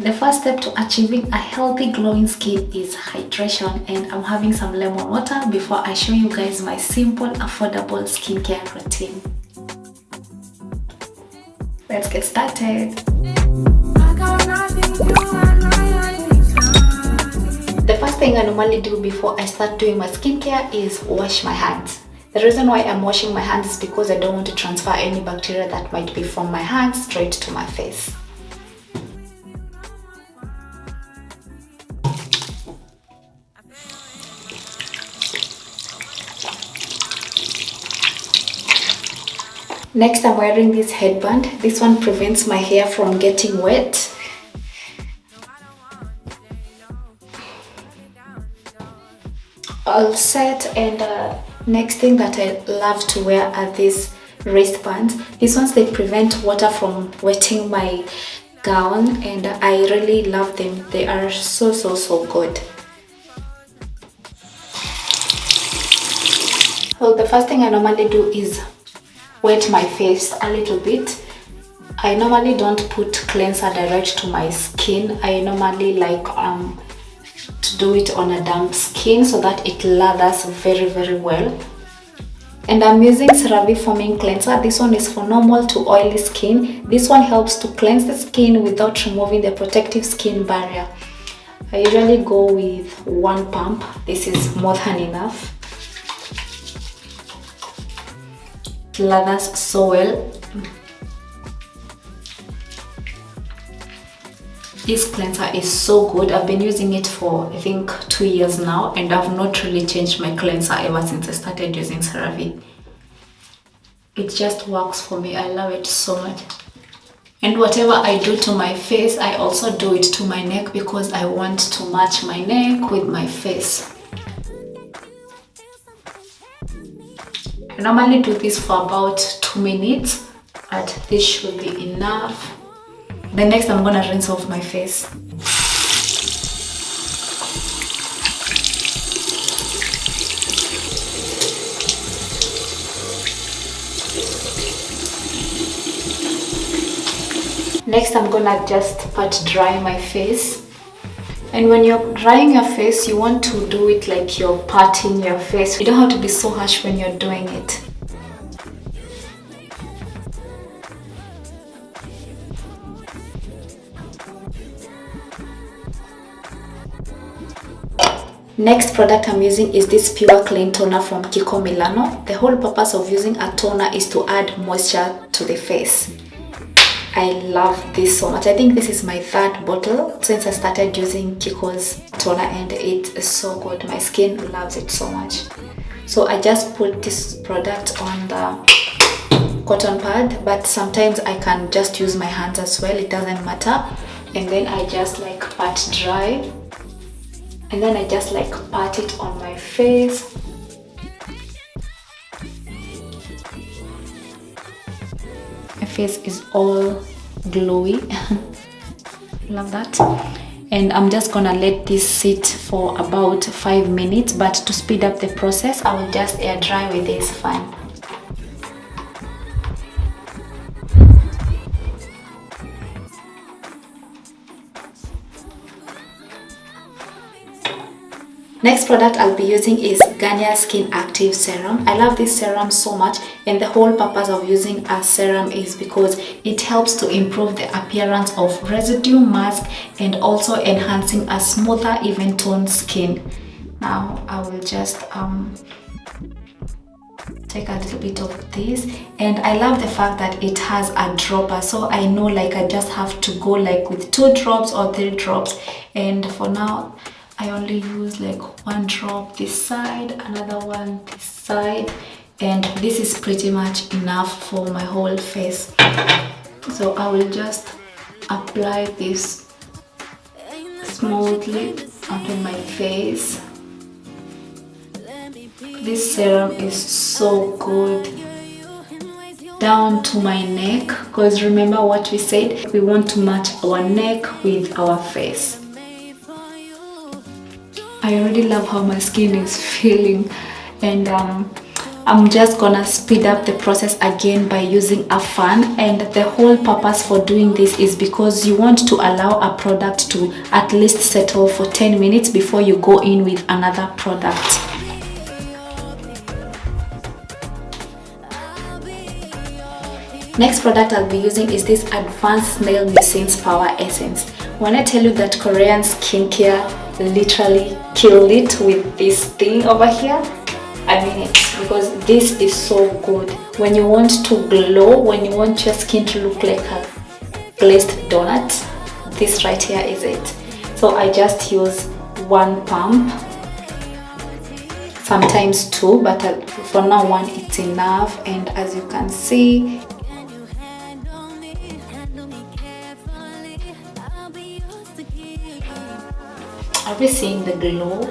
The first step to achieving a healthy glowing skin is hydration, and I'm having some lemon water before I show you guys my simple affordable skincare routine. Let's get started. The first thing I normally do before I start doing my skincare is wash my hands. The reason why I'm washing my hands is because I don't want to transfer any bacteria that might be from my hands straight to my face. Next, I'm wearing this headband. This one prevents my hair from getting wet. All set, and next thing that I love to wear are these wristbands. These ones, they prevent water from wetting my gown, and I really love them. They are so good. Well, the first thing I normally do is wet my face a little bit. I normally don't put cleanser direct to my skin. I normally like to do it on a damp skin so that it lathers very well. And I'm using Serum foaming cleanser. This one is for normal to oily skin. This one helps to cleanse the skin without removing the protective skin barrier. I usually go with 1 pump. This is more than enough. It lathers so well. This cleanser is so good. I've been using it for I think 2 years now, and I've not really changed my cleanser ever since I started using Serum. It just works for me. I love it so much. And whatever I do to my face, I also do it to my neck because I want to match my neck with my face. I normally do this for about 2 minutes, but this should be enough. The next, I'm gonna rinse off my face. Next, I'm gonna just pat dry my face. And when you're drying your face, you want to do it like you're patting your face. You don't have to be so harsh when you're doing it. Next product I'm using is this Pure Clean Toner from Kiko Milano. The whole purpose of using a toner is to add moisture to the face. I love this so much. I think this is my 3rd bottle since I started using Kiko's toner, and it is so good. My skin loves it so much. So I just put this product on the cotton pad, but sometimes I can just use my hands as well. It doesn't matter. And then I just like pat dry. And then I just like pat it on my face. My face is all glowy. Love that. And I'm just gonna let this sit for about 5 minutes, but to speed up the process, I will just air dry with this fan. Next product I'll be using is Garnier Skin Active Serum. I love this serum so much, and the whole purpose of using a serum is because it helps to improve the appearance of residue mask and also enhancing a smoother, even toned skin. Now I will just take a little bit of this, and I love the fact that it has a dropper, so I know like I just have to go like with 2 drops or 3 drops, and for now I only use like 1 drop this side, another one this side, and this is pretty much enough for my whole face. So I will just apply this smoothly onto my face. This serum is so good down to my neck, because remember what we said, we want to match our neck with our face. I already love how my skin is feeling, and I'm just gonna speed up the process again by using a fan, and the whole purpose for doing this is because you want to allow a product to at least settle for 10 minutes before you go in with another product. Next product I'll be using is this Advanced Nail Mucine's Power Essence. When I tell you that Korean skincare literally killed it with this thing over here, I mean it, because this is so good. When you want to glow, when you want your skin to look like a glazed donut, this right here is it. So I just use one pump, sometimes two, but for now one it's enough. And as you can see, are we seeing the glow?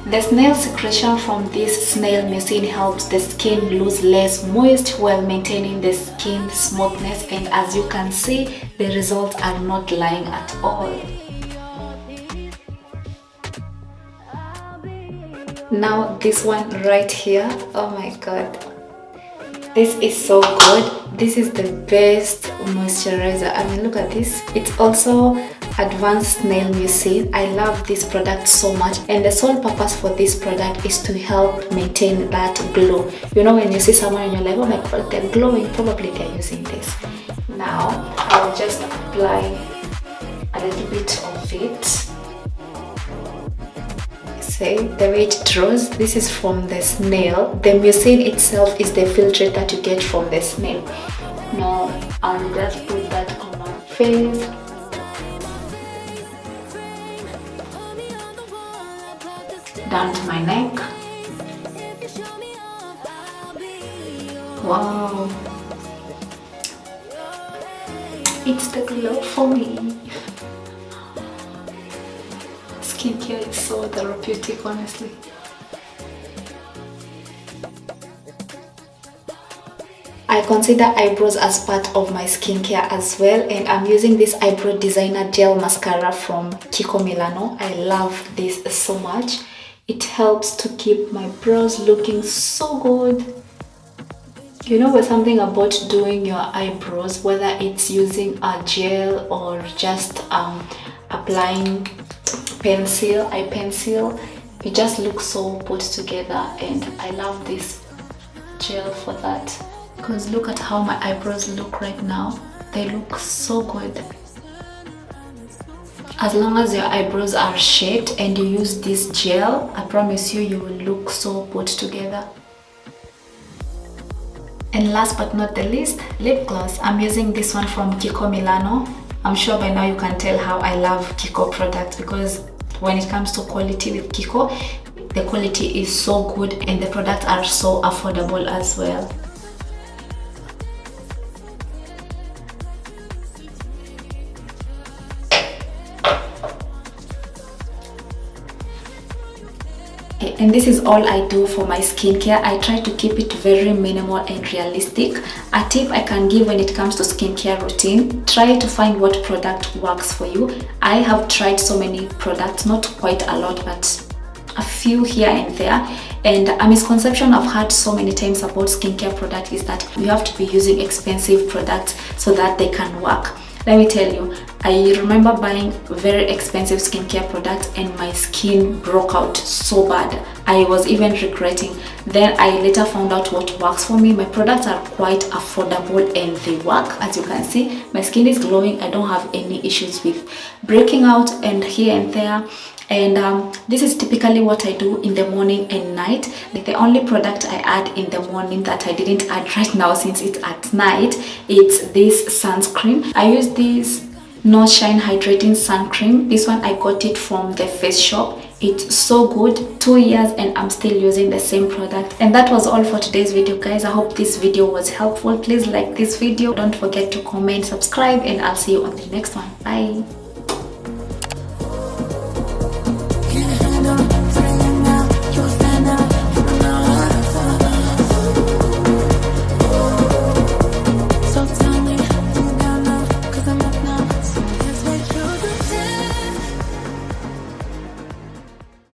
The snail secretion from this snail mucin helps the skin lose less moist while maintaining the skin smoothness, and as you can see, the results are not lying at all. Now this one right here, oh my god, this is so good. This is the best moisturizer. I mean, look at this. It's also Advanced Nail Mucin. I love this product so much, and the sole purpose for this product is to help maintain that glow. You know, when you see someone and you're like, oh my god, they're glowing, probably they're using this. Now I'll just apply a little bit of it. The way it draws, this is from the snail. The mucin itself is the filtrate that you get from the snail. Now I'll just put that on my face. Down to my neck. Wow, it's the glow for me. Skincare is so therapeutic, honestly. I consider eyebrows as part of my skincare as well, and I'm using this eyebrow designer gel mascara from Kiko Milano. I love this so much. It helps to keep my brows looking so good. You know, there's something about doing your eyebrows, whether it's using a gel or just applying eye pencil, you just look so put together, and I love this gel for that, because look at how my eyebrows look right now. They look so good. As long as your eyebrows are shaped and you use this gel, I promise you, you will look so put together. And last but not the least, lip gloss. I'm using this one from Kiko Milano. I'm sure by now you can tell how I love Kiko products, because when it comes to quality with Kiko, the quality is so good and the products are so affordable as well. And this is all I do for my skincare. I try to keep it very minimal and realistic. A tip I can give when it comes to skincare routine: try to find what product works for you. I have tried so many products, not quite a lot, but a few here and there. And a misconception I've had so many times about skincare products is that you have to be using expensive products so that they can work. Let me tell you, I remember buying very expensive skincare products and my skin broke out so bad. I was even regretting. Then I later found out what works for me. My products are quite affordable and they work. As you can see, my skin is glowing. I don't have any issues with breaking out and here and there. And this is typically what I do in the morning and night. The only product I add in the morning that I didn't add right now since it's at night, it's this sunscreen. I use this No Shine Hydrating Sun Cream. This one I got it from the Face Shop. It's so good. 2 years and I'm still using the same product. And that was all for today's video, guys. I hope this video was helpful. Please like this video. Don't forget to comment, subscribe, and I'll see you on the next one. Bye.